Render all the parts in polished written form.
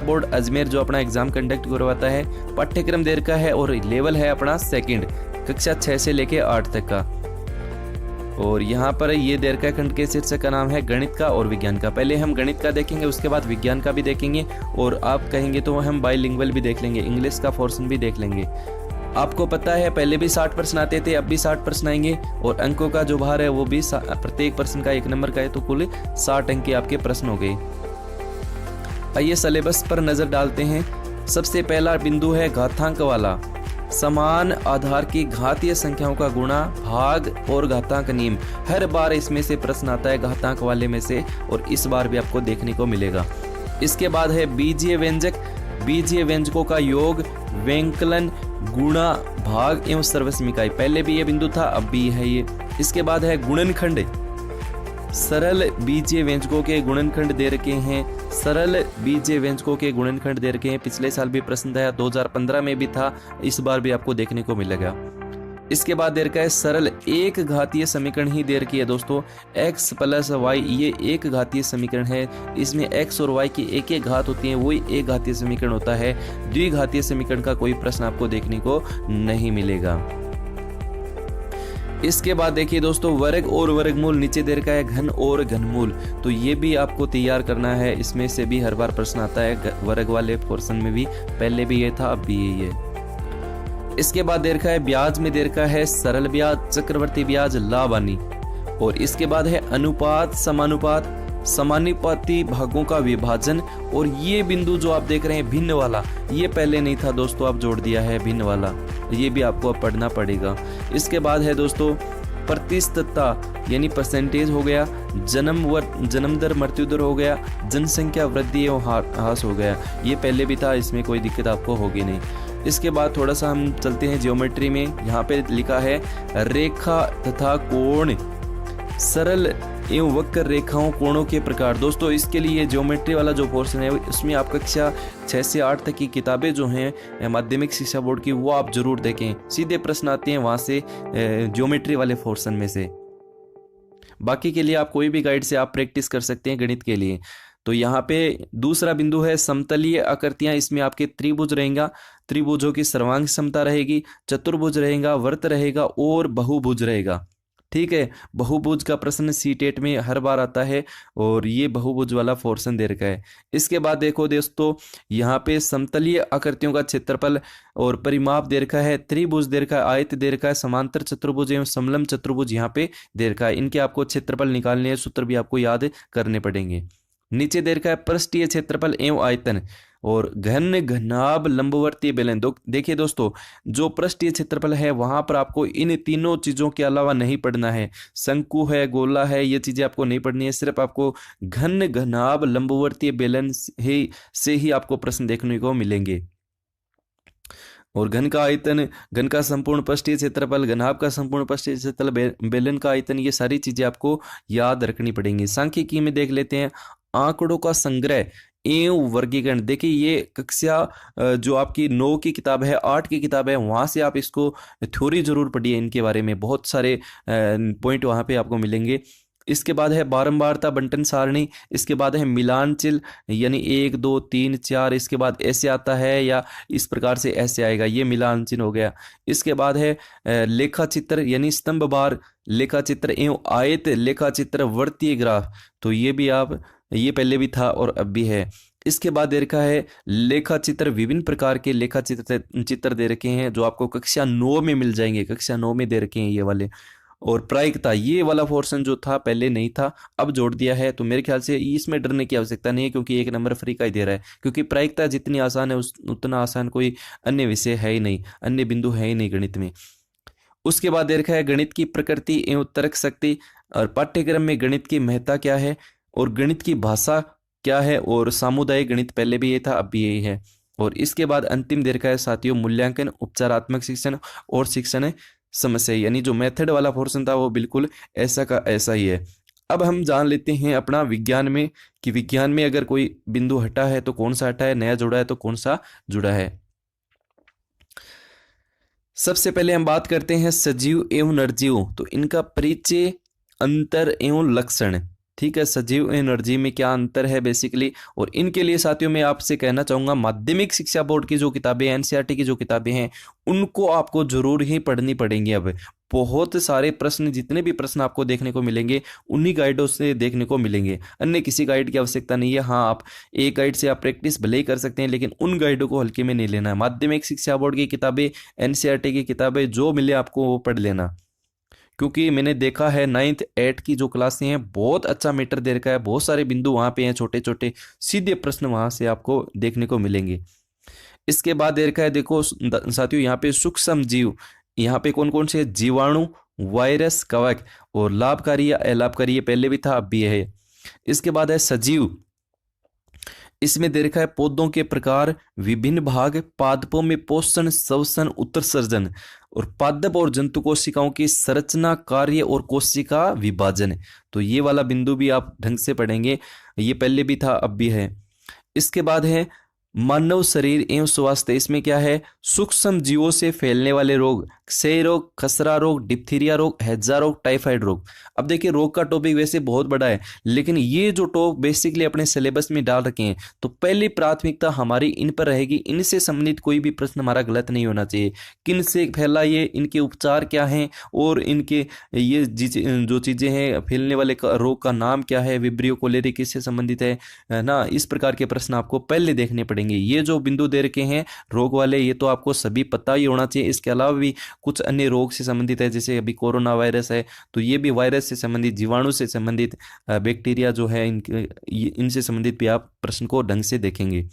Board Ajmer जो अपना exam conduct करवाता है। पाठ्यक्रम दे रखा है और लेवल है अपना सेकंड, कक्षा 6 से लेके 8 तक का। और यहाँ पर ये दे रखा है खंड के शीर्षक का नाम है गणित का और विज्ञान का। पहले हम गणित का देखेंगे, उसके बाद विज्ञान का भी देखेंगे, और आप कहेंगे तो हम बाइलिंगुअल भी देख लेंगे, इंग्लिश का पोर्शन भी देख लेंगे। आपको पता है पहले भी 60 प्रश्न आते थे, अब भी 60 प्रश्न आएंगे, और अंकों का जो भार है वो भी प्रत्येक प्रश्न का 1 नंबर का है, तो कुल 60 अंक के आपके प्रश्न हो गए। आइए सिलेबस पर नजर डालते हैं। सबसे पहला बिंदु है घातांक वाला। समान आधार की घातीय संख्याओं का गुणा, भाग और घातांक नियम। हर बार इसमें से प्रश्न आता है घातांक वाले में से, और इस बार भी आपको देखने को मिलेगा। इसके बाद है बीजीय व्यंजक। बीजीय व्यंजकों का योग, व्यंकलन, गुणा, भाग एवं सर्वसमीकाई। पहले भी ये बिंदु था, अब भी है ये। इसके बाद है गुणनखंड। सरल बीजीय व्यंजकों के गुणनखंड दे रखे हैं। सरल बीजीय व्यंजकों के गुणनखंड दे रखे हैं। पिछले साल भी प्रश्न था, 2015 में भी था, इस बार भी आपको देखने को मिलेगा। इसके बाद दे रखा है सरल एक घातीय समीकरण ही दे रखी है दोस्तों। x प्लस वाई, ये एक घातीय समीकरण है। इसमें x और y की एक एक घात होती है, वही एक घातीय समीकरण होता है। द्विघातीय समीकरण का कोई प्रश्न आपको देखने को नहीं मिलेगा। इसके बाद देखिए दोस्तों वर्ग और वर्गमूल नीचे दे रखा है, घन और घनमूल, तो ये भी आपको तैयार करना है। इसमें से भी हर बार प्रश्न आता है, वर्ग वाले पोर्शन में भी पहले भी ये था, अब भी यही है। इसके बाद दे रखा है ब्याज में दे रखा है सरल ब्याज, चक्रवर्ती ब्याज, लाभ हानि। और इसके बाद है अनुपात, समानुपात, समानुपाती भागों का विभाजन। और ये बिंदु जो आप देख रहे हैं भिन्न वाला, ये पहले नहीं था दोस्तों, आप जोड़ दिया है भिन्न वाला, ये भी आपको अब पढ़ना पड़ेगा। इसके बाद है दोस्तों प्रतिशतता यानी परसेंटेज हो गया, जन्म दर, मृत्यु दर हो गया, जनसंख्या वृद्धि एवं ह्रास हो गया। ये पहले भी था, इसमें कोई दिक्कत आपको होगी नहीं। इसके बाद थोड़ा सा हम चलते हैं ज्योमेट्री में। यहाँ पे लिखा है रेखा तथा कोण, सरल एवं वक्र रेखाओं, कोणों के प्रकार। दोस्तों इसके लिए ज्योमेट्री वाला जो पोर्शन है उसमें आप कक्षा 6 से 8 तक की किताबें जो हैं माध्यमिक शिक्षा बोर्ड की, वो आप जरूर देखें। सीधे प्रश्न आते हैं वहाँ से ज्योमेट्री वाले पोर्शन में से। बाकी के लिए आप कोई भी गाइड से आप प्रैक्टिस कर सकते हैं गणित के लिए। तो यहाँ पे दूसरा बिंदु है समतलीय आकृतियां। इसमें आपके त्रिभुज रहेगा, त्रिभुजों की सर्वांग समता रहेगी, चतुर्भुज रहेगा, वृत्त रहेगा और बहुभुज रहेगा। ठीक है, बहुभुज का प्रश्न सीटेट में हर बार आता है, और ये बहुभुज वाला पोर्शन दे रखा है। इसके बाद देखो दोस्तों यहाँ पे समतलीय आकृतियों का क्षेत्रफल और परिमाप दे रखा है, त्रिभुज दे रखा है, आयत दे रखा है, समांतर चतुर्भुज एवं समलंब चतुर्भुज यहाँ पे दे रखा है। इनके आपको क्षेत्रफल निकालने हैं, सूत्र भी आपको याद करने पड़ेंगे। नीचे दे रखा है पृष्ठीय क्षेत्रफल एवं आयतन और घन, घनाभ, लंबवर्तीय बेलन। देखिए दोस्तों जो पृष्ठीय क्षेत्रफल है वहां पर आपको इन तीनों चीजों के अलावा नहीं पढ़ना है। शंकु है, गोला है, ये चीजें आपको नहीं पढ़नी है। सिर्फ आपको घन, घनाभ, लंबवर्तीय बेलन से ही आपको प्रश्न देखने को मिलेंगे। और घन का आयतन, घन का संपूर्ण पृष्ठीय क्षेत्रफल, घनाभ का संपूर्ण पृष्ठीय क्षेत्रफल, बेलन का आयतन, ये सारी चीजें आपको याद रखनी पड़ेंगी। सांख्यिकी में देख लेते हैं आंकड़ों का संग्रह एवं वर्गीकरण। देखिए ये कक्षा जो आपकी 9 की किताब है, 8 की किताब है, वहां से आप इसको थ्योरी जरूर पढ़िए, इनके बारे में बहुत सारे पॉइंट वहां पे आपको मिलेंगे। इसके बाद है बारंबारता बंटन सारणी। इसके बाद है मिलान चिन्ह, यानी 1 2 3 4, इसके बाद ऐसे आता है या इस प्रकार से ऐसे आएगा, ये मिलान चिन्ह हो गया। इसके बाद है लेखा चित्र यानी स्तंभ बार लेखा चित्र एवं आयत लेखा चित्र, वर्तीय ग्राफ, तो ये भी आप, ये पहले भी था और अब भी है। इसके बाद दे रखा है लेखा चित्र, विभिन्न प्रकार के लेखा चित्र दे रखे हैं जो आपको कक्षा 9 में मिल जाएंगे, कक्षा 9 में दे रखे हैं ये वाले। और प्रायिकता, ये वाला पोर्शन जो था पहले नहीं था, अब जोड़ दिया है, तो मेरे ख्याल से इसमें डरने की आवश्यकता नहीं है, क्योंकि 1 नंबर फ्री का ही दे रहा है। क्योंकि प्रायिकता जितनी आसान है उतना आसान कोई अन्य विषय है ही नहीं, अन्य बिंदु है ही नहीं गणित में। उसके बाद दे रखा है गणित की प्रकृति एवं तर्क शक्ति, और पाठ्यक्रम में गणित की महत्ता क्या है, और गणित की भाषा क्या है, और सामुदायिक गणित पहले भी ये था, अब भी यही है। और इसके बाद अंतिम दे रखा है साथियों मूल्यांकन, उपचारात्मक शिक्षण और शिक्षण समस्या, यानी जो मेथड वाला पोर्शन था वो बिल्कुल ऐसा का ऐसा ही है। अब हम जान लेते हैं अपना विज्ञान में कि विज्ञान में अगर कोई बिंदु हटा है तो कौन सा हटा है, नया जुड़ा है तो कौन सा जुड़ा है। सबसे पहले हम बात करते हैं सजीव एवं निर्जीव, तो इनका परिचय, अंतर एवं लक्षण। ठीक है, सजीव एनर्जी में क्या अंतर है बेसिकली। और इनके लिए साथियों मैं आपसे कहना चाहूँगा, माध्यमिक शिक्षा बोर्ड की जो किताबें, एनसीईआरटी की जो किताबें हैं, उनको आपको जरूर ही पढ़नी पड़ेंगी। अब बहुत सारे प्रश्न, जितने भी प्रश्न आपको देखने को मिलेंगे उन्हीं गाइडों से देखने को मिलेंगे, अन्य किसी गाइड की आवश्यकता नहीं है। हाँ, आप एक गाइड से आप प्रैक्टिस भले ही कर सकते हैं, लेकिन उन गाइडों को हल्के में नहीं लेना है। माध्यमिक शिक्षा बोर्ड की किताबें, एनसीईआरटी की किताबें जो मिले आपको वो पढ़ लेना, क्योंकि मैंने देखा है 9th 8 की जो क्लासें हैं बहुत अच्छा मीटर दे रखा है, बहुत सारे बिंदु वहाँ पे हैं, छोटे छोटे सीधे प्रश्न वहाँ से आपको देखने को मिलेंगे। इसके बाद दे रखा है, देखो साथियों, यहाँ पे सूक्ष्म जीव, यहाँ पे कौन कौन से जीवाणु, वायरस, कवक और लाभकारी या अलाभकारी, ये पहले भी था अब भी है। इसके बाद है सजीव, इसमें दे रखा है पौधों के प्रकार, विभिन्न भाग, पादपों में पोषण, श्वसन, उत्सर्जन, और पादप और जंतु कोशिकाओं की संरचना, कार्य और कोशिका विभाजन। तो ये वाला बिंदु भी आप ढंग से पढ़ेंगे, ये पहले भी था अब भी है। इसके बाद है मानव शरीर एवं स्वास्थ्य, इसमें क्या है, सूक्ष्म जीवों से फैलने वाले रोग, क्षय रोग, खसरा रोग, डिप्थीरिया रोग, हैजा रोग, टाइफाइड रोग। अब देखिए रोग का टॉपिक वैसे बहुत बड़ा है, लेकिन ये जो टॉप बेसिकली अपने सिलेबस में डाल रखे हैं, तो पहली प्राथमिकता हमारी इन पर रहेगी। इनसे संबंधित कोई भी प्रश्न हमारा गलत नहीं होना चाहिए। किन से फैला ये, इनके उपचार क्या हैं, और इनके ये जो चीज़ें हैं, फैलने वाले रोग का नाम क्या है, विब्रियो कोलेरी किससे संबंधित है ना, इस प्रकार के प्रश्न आपको पहले देखने पड़ेंगे। ये जो बिंदु दे रखे हैं रोग वाले, ये तो आपको सभी पता ही होना चाहिए। इसके अलावा भी कुछ अन्य रोग से संबंधित है, जैसे अभी कोरोना वायरस है, तो ये भी वायरस से संबंधित, जीवाणु से संबंधित, बैक्टीरिया जो है इनसे संबंधित भी आप प्रश्न को ढंग से देखेंगे।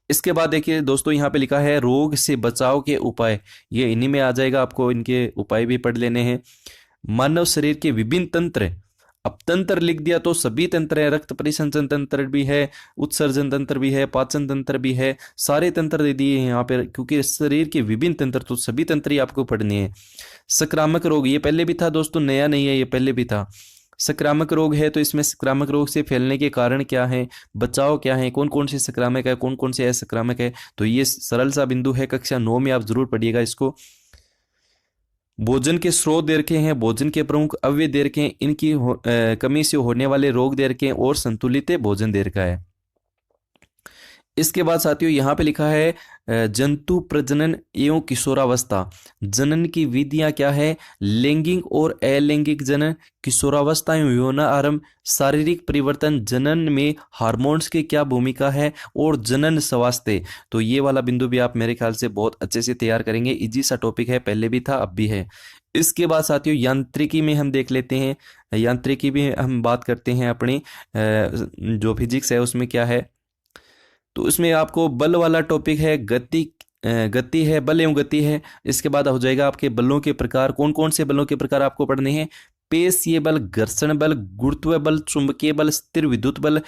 इसके बाद देखिए दोस्तों, यहाँ पे लिखा है रोग से बचाव के उपाय, ये इन्हीं में आ जाएगा, आपको इनके उपाय भी पढ़ लेने हैं। मानव शरीर के विभिन्न तंत्र, अब तंत्र लिख दिया तो सभी तंत्र है, रक्त परिसंचन तंत्र भी है, उत्सर्जन तंत्र भी है, पाचन तंत्र भी है, सारे तंत्र दे दिए हैं यहाँ पे, क्योंकि शरीर के विभिन्न तंत्र, तो सभी तंत्र ही आपको पढ़ने हैं। संक्रामक रोग, ये पहले भी था दोस्तों, नया नहीं है, ये पहले भी था। संक्रामक रोग है, तो इसमें संक्रामक रोग से फैलने के कारण क्या है, बचाव क्या है, कौन कौन से संक्रामक है, कौन कौन से असंक्रामक है, तो ये सरल सा बिंदु है, कक्षा 9 में आप जरूर पढ़िएगा इसको। भोजन के स्रोत दे रखे हैं, भोजन के प्रमुख अवयव दे रखे हैं, इनकी कमी से होने वाले रोग दे रखे हैं, और संतुलित भोजन दे रखा है। इसके बाद साथियों यहाँ पे लिखा है जंतु प्रजनन एवं किशोरावस्था, जनन की विधियां क्या है, लैंगिक और अलैंगिक जनन, किशोरावस्था एवं यौन आरंभ, शारीरिक परिवर्तन, जनन में हार्मोन्स की क्या भूमिका है, और जनन स्वास्थ्य। तो ये वाला बिंदु भी आप मेरे ख्याल से बहुत अच्छे से तैयार करेंगे, इजी सा टॉपिक है, पहले भी था अब भी है। इसके बाद साथियों यांत्रिकी में हम देख लेते हैं, यांत्रिकी में हम बात करते हैं अपनी जो फिजिक्स है उसमें क्या है, तो इसमें आपको बल वाला टॉपिक है, गति है, बल एवं गति है। इसके बाद हो जाएगा आपके बलों के प्रकार, कौन कौन से बलों के प्रकार आपको पढ़ने हैं, पेशीय बल, घर्षण बल, गुरुत्व बल, चुंबकीय बल, स्थिर विद्युत बल,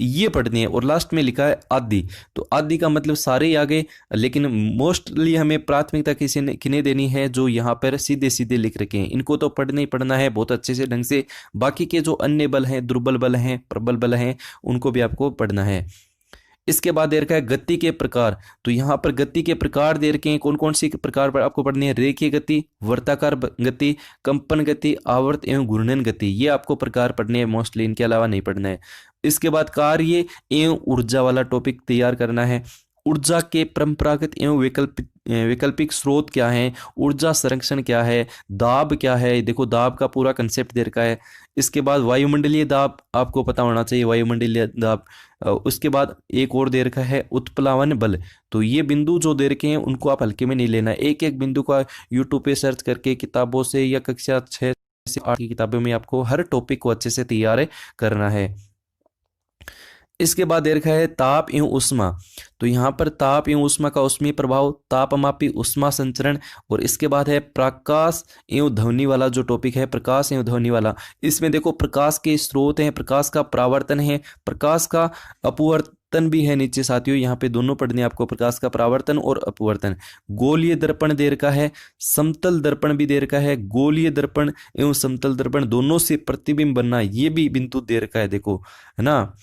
ये पढ़नी है। और लास्ट में लिखा है आदि, तो आदि का मतलब सारे ही आ गए, लेकिन मोस्टली हमें प्राथमिकता किन्हें देनी है, जो यहाँ पर सीधे सीधे लिख रखे हैं, इनको तो पढ़ना ही पढ़ना है बहुत अच्छे से ढंग से। बाकी के जो अन्य बल हैं, दुर्बल बल हैं, प्रबल बल हैं, उनको भी आपको पढ़ना है। इसके बाद दे रखा है गति के प्रकार, तो यहाँ पर गति के प्रकार दे रखे हैं, कौन कौन सी प्रकार पर आपको पढ़नी है, रेखीय गति, वर्ताकार गति, कंपन गति, आवर्त एवं घूर्णन गति, ये आपको प्रकार पढ़ने हैं मोस्टली, इनके अलावा नहीं पढ़ना है। इसके बाद कार्य एवं ऊर्जा वाला टॉपिक तैयार करना है, ऊर्जा के परंपरागत एवं वैकल्पिक स्रोत क्या है, ऊर्जा संरक्षण क्या है, दाब क्या है, देखो दाब का पूरा कंसेप्ट दे रखा है। इसके बाद वायुमंडलीय दाब आपको पता होना चाहिए, वायुमंडलीय दाब। उसके बाद एक और दे रखा है उत्प्लावन बल, तो ये बिंदु जो दे रखे हैं उनको आप हल्के में नहीं लेना, एक एक बिंदु का यूट्यूब पे सर्च करके किताबों से या कक्षा 6 से 8 की किताबों में आपको हर टॉपिक को अच्छे से तैयार करना है। इसके बाद दे रखा है ताप एवं उष्मा, तो यहाँ पर ताप एवं उष्मा का उष्मीय प्रभाव, तापमापी उष्मा संचरण, और इसके बाद है प्रकाश एवं ध्वनि वाला जो टॉपिक है, प्रकाश एवं ध्वनि वाला। इसमें देखो प्रकाश के स्रोत हैं, प्रकाश का परावर्तन है, प्रकाश का तन भी है नीचे साथियों, यहाँ पे दोनों पढ़ने आपको, प्रकाश का परावर्तन और अपवर्तन। गोलीय दर्पण दे रखा है, समतल दर्पण भी दे रखा है। गोलीय दर्पण एवं समतल दर्पण दोनों से प्रतिबिंब बनना, ये भी बिंदु दे रखा है, देखो, है ना।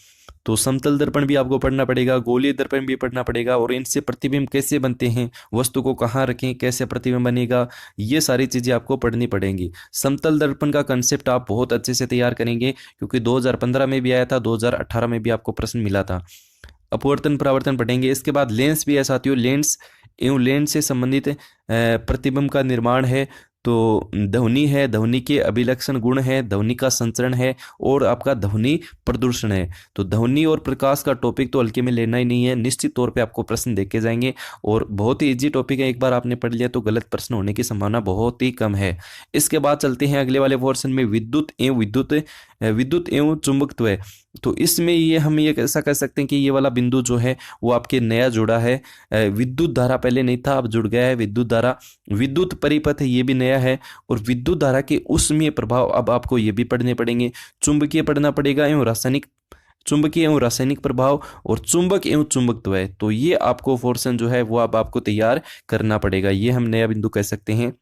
तो समतल दर्पण भी आपको पढ़ना पड़ेगा, गोलीय दर्पण भी पढ़ना पड़ेगा, और इनसे प्रतिबिंब कैसे बनते हैं, वस्तु को कहाँ रखें, कैसे प्रतिबिंब बनेगा, ये सारी चीजें आपको पढ़नी पड़ेंगी। समतल दर्पण का कंसेप्ट आप बहुत अच्छे से तैयार करेंगे, क्योंकि 2015 में भी आया था, 2018 में भी आपको प्रश्न मिला था। अपवर्तन परावर्तन पढ़ेंगे। इसके बाद लेंस भी है साथियों, लेंस एवं लेंस से संबंधित प्रतिबिंब का निर्माण है। तो ध्वनि है, ध्वनि के अभिलक्षण गुण है, ध्वनि का संचरण है, और आपका ध्वनि प्रदूषण है। तो ध्वनि और प्रकाश का टॉपिक तो हल्के में लेना ही नहीं है, निश्चित तौर पे आपको प्रश्न देखे जाएंगे, और बहुत ही इजी टॉपिक है, एक बार आपने पढ़ लिया तो गलत प्रश्न होने की संभावना बहुत ही कम है। इसके बाद चलते हैं अगले वाले पोर्शन में, विद्युत एवं चुंबकत्व है। तो इसमें ये हम ये ऐसा कह सकते हैं कि ये वाला बिंदु जो है वो आपके नया जुड़ा है। विद्युत धारा पहले नहीं था, अब जुड़ गया है विद्युत धारा। विद्युत परिपथ ये भी नया है, और विद्युत धारा के उष्मीय प्रभाव अब आपको ये भी पढ़ने पड़ेंगे। चुंबकीय पढ़ना पड़ेगा एवं रासायनिक, चुंबकीय एवं रासायनिक प्रभाव, और चुंबक एवं चुंबकत्व है। तो ये आपको पोर्शन जो है वो अब आपको तैयार करना पड़ेगा, ये हम नया बिंदु कह सकते हैं।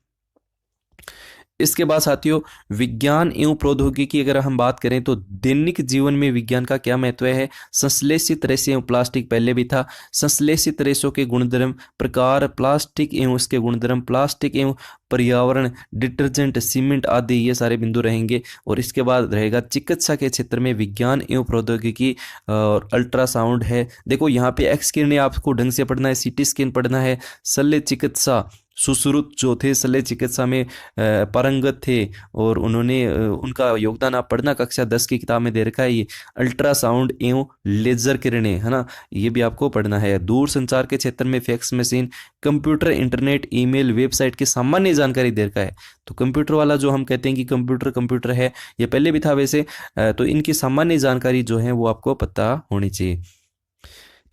इसके बाद साथियों, विज्ञान एवं प्रौद्योगिकी अगर हम बात करें तो दैनिक जीवन में विज्ञान का क्या महत्व है। संश्लेषित रेशे एवं प्लास्टिक पहले भी था। संश्लेषित रेशों के गुणधर्म, प्रकार, प्लास्टिक एवं उसके गुणधर्म, प्लास्टिक एवं पर्यावरण, डिटर्जेंट, सीमेंट आदि, ये सारे बिंदु रहेंगे। और इसके बाद रहेगा चिकित्सा के क्षेत्र में विज्ञान एवं प्रौद्योगिकी, और अल्ट्रासाउंड है। देखो यहाँ पे एक्स किरणें आपको ढंग से पढ़ना है, सीटी स्कैन पढ़ना है। शल्य चिकित्सा, सुश्रुत जो थे शल्य चिकित्सा में पारंगत थे, और उन्होंने उनका योगदान आप पढ़ना, कक्षा 10 की किताब में दे रखा है ये। अल्ट्रासाउंड एवं लेजर किरणें, है ना, ये भी आपको पढ़ना है। दूर संचार के क्षेत्र में fax machine, computer, internet, email, website की सामान्य जानकारी दे रखा है। तो कंप्यूटर वाला जो हम कहते हैं कि कंप्यूटर है, ये पहले भी था वैसे, तो इनकी सामान्य जानकारी जो है वो आपको पता होनी चाहिए।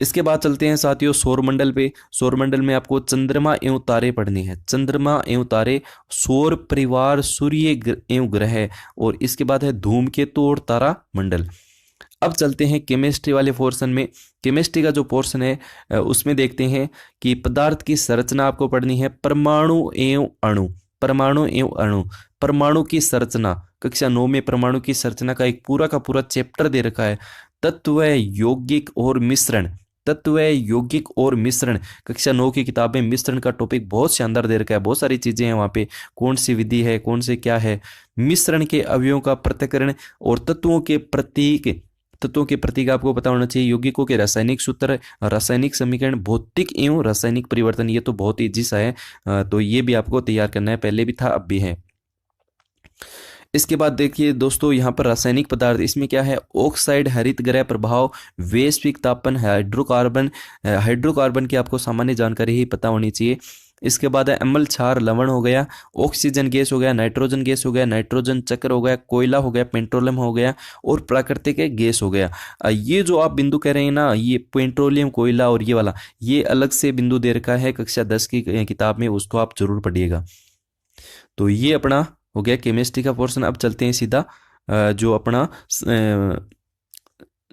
इसके बाद चलते हैं साथियों सौरमंडल पे। सौरमंडल में आपको चंद्रमा एवं तारे पढ़नी है। चंद्रमा एवं तारे, सौर परिवार, सूर्य एवं ग्रह, और इसके बाद है धूमकेतु और तारा मंडल। अब चलते हैं केमिस्ट्री वाले पोर्शन में। केमिस्ट्री का जो पोर्शन है उसमें देखते हैं कि पदार्थ की संरचना आपको पढ़नी है। परमाणु एवं अणु, परमाणु एवं अणु, परमाणु की संरचना, कक्षा 9 में परमाणु की संरचना का एक पूरा का पूरा चैप्टर दे रखा है। तत्व, यौगिक और मिश्रण, तत्व, यौगिक और मिश्रण, कक्षा 9 की किताब में मिश्रण का टॉपिक बहुत शानदार दे रखा है, बहुत सारी चीजें हैं वहाँ पे, कौन सी विधि है, कौन से क्या है, मिश्रण के अवयवों का पृथक्करण, और तत्वों के प्रतीक आपको पता होना चाहिए। यौगिकों के रासायनिक सूत्र, रासायनिक समीकरण, भौतिक एवं रासायनिक परिवर्तन, ये तो बहुत ईजी सा है, तो ये भी आपको तैयार करना है, पहले भी था अब भी है। इसके बाद देखिए दोस्तों, यहाँ पर रासायनिक पदार्थ, इसमें क्या है, ऑक्साइड, हरित गृह प्रभाव, वैश्विक तापन, हाइड्रोकार्बन की आपको सामान्य जानकारी ही पता होनी चाहिए। इसके बाद है अम्ल, क्षार, लवण हो गया, ऑक्सीजन गैस हो गया, नाइट्रोजन गैस हो गया, नाइट्रोजन चक्र हो गया, कोयला हो गया, पेट्रोलियम हो गया, और प्राकृतिक गैस हो गया। ये जो आप बिंदु कह रहे हैं ना, ये पेट्रोलियम, कोयला और ये वाला, ये अलग से बिंदु दे रखा है कक्षा 10 की किताब में, उसको आप जरूर पढ़िएगा। तो ये अपना हो गया केमिस्ट्री का पोर्शन। अब चलते हैं सीधा जो अपना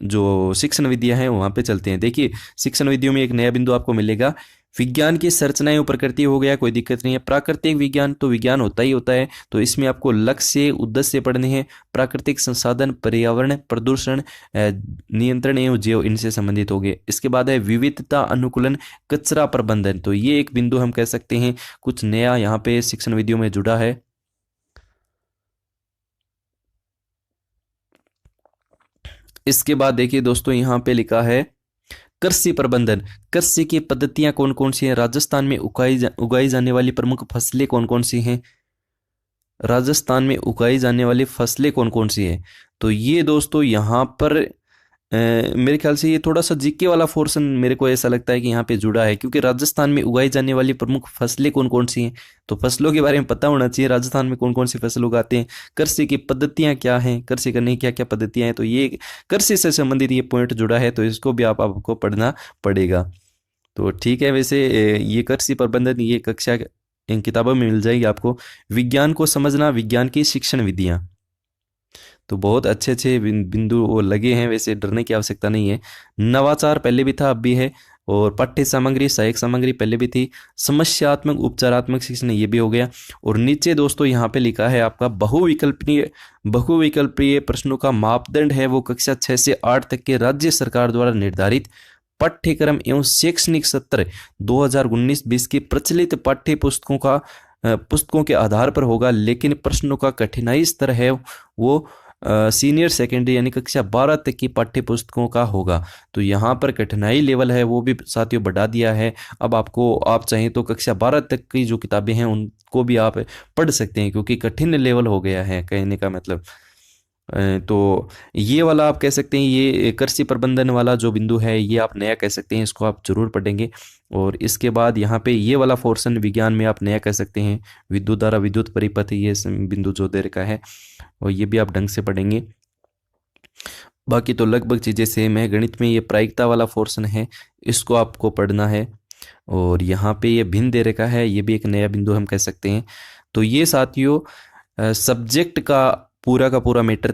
जो शिक्षण विद्या है वहाँ पे चलते हैं। देखिए शिक्षण विद्याओं में एक नया बिंदु आपको मिलेगा, विज्ञान की संरचना एवं प्रकृति हो गया, कोई दिक्कत नहीं है। प्राकृतिक विज्ञान, तो विज्ञान होता ही होता है, तो इसमें आपको लक्ष्य, उद्देश्य पढ़ने हैं। प्राकृतिक संसाधन, पर्यावरण, प्रदूषण, नियंत्रण एवं जैव, इनसे संबंधित हो गए। इसके बाद है विविधता अनुकूलन, कचरा प्रबंधन, तो ये एक बिंदु हम कह सकते हैं कुछ नया यहाँ पे शिक्षण विद्याओं में जुड़ा है। इसके बाद देखिए दोस्तों, यहाँ पे लिखा है कृषि प्रबंधन, कृषि की पद्धतियां कौन कौन सी हैं, राजस्थान में उगाई जाने वाली प्रमुख फसलें कौन कौन सी हैं, राजस्थान में उगाई जाने वाली फसलें कौन कौन सी हैं। तो ये दोस्तों यहाँ पर मेरे ख्याल से ये थोड़ा सा जीके वाला पोर्शन मेरे को ऐसा लगता है कि यहाँ पे जुड़ा है, क्योंकि राजस्थान में उगाई जाने वाली प्रमुख फसलें कौन कौन सी हैं, तो फसलों के बारे में पता होना चाहिए, राजस्थान में कौन कौन सी फसल उगाते हैं, कृषि की पद्धतियाँ क्या हैं, कृषि करने की क्या क्या पद्धतियाँ हैं। तो ये कृषि से संबंधित ये पॉइंट जुड़ा है, तो इसको भी आपको पढ़ना पड़ेगा। तो ठीक है, वैसे ये कृषि प्रबंधन ये कक्षा इन किताबों में मिल जाएगी आपको। विज्ञान को समझना, विज्ञान की शिक्षण विधियाँ, तो बहुत अच्छे अच्छे बिंदु वो लगे हैं, वैसे डरने की आवश्यकता नहीं है। नवाचार पहले भी था, अब भी है। और पाठ्य सामग्री, सहायक सामग्री पहले भी थी। समस्यात्मक उपचारात्मक शिक्षण, ये भी हो गया। और नीचे दोस्तों यहाँ पे लिखा है आपका बहुविकल्पीय प्रश्नों का मापदंड है वो कक्षा 6 से 8 तक के राज्य सरकार द्वारा निर्धारित पाठ्यक्रम एवं शैक्षणिक सत्र 2019-20 की प्रचलित पाठ्य पुस्तकों के आधार पर होगा, लेकिन प्रश्नों का कठिनाई स्तर है वो सीनियर सेकेंडरी यानी कक्षा 12 तक की पाठ्य पुस्तकों का होगा। तो यहाँ पर कठिनाई लेवल है वो भी साथियों बढ़ा दिया है। अब आपको, आप चाहें तो कक्षा 12 तक की जो किताबें हैं उनको भी आप पढ़ सकते हैं, क्योंकि कठिन लेवल हो गया है कहने का मतलब। तो ये वाला आप कह सकते हैं, ये कृषि प्रबंधन वाला जो बिंदु है ये आप नया कह सकते हैं, इसको आप जरूर पढ़ेंगे। और इसके बाद यहाँ पे ये वाला पोर्शन विज्ञान में आप नया कह सकते हैं, विद्युत धारा, विद्युत परिपथ, ये बिंदु जो दे रखा है, और ये भी आप ढंग से पढ़ेंगे। बाकी तो लगभग चीज़ें सेम है। गणित में ये प्रायिकता वाला पोर्शन है, इसको आपको पढ़ना है। और यहाँ पे ये भिन्न दे रखा है, ये भी एक नया बिंदु हम कह सकते हैं। तो ये साथियों सब्जेक्ट का पूरा मैटर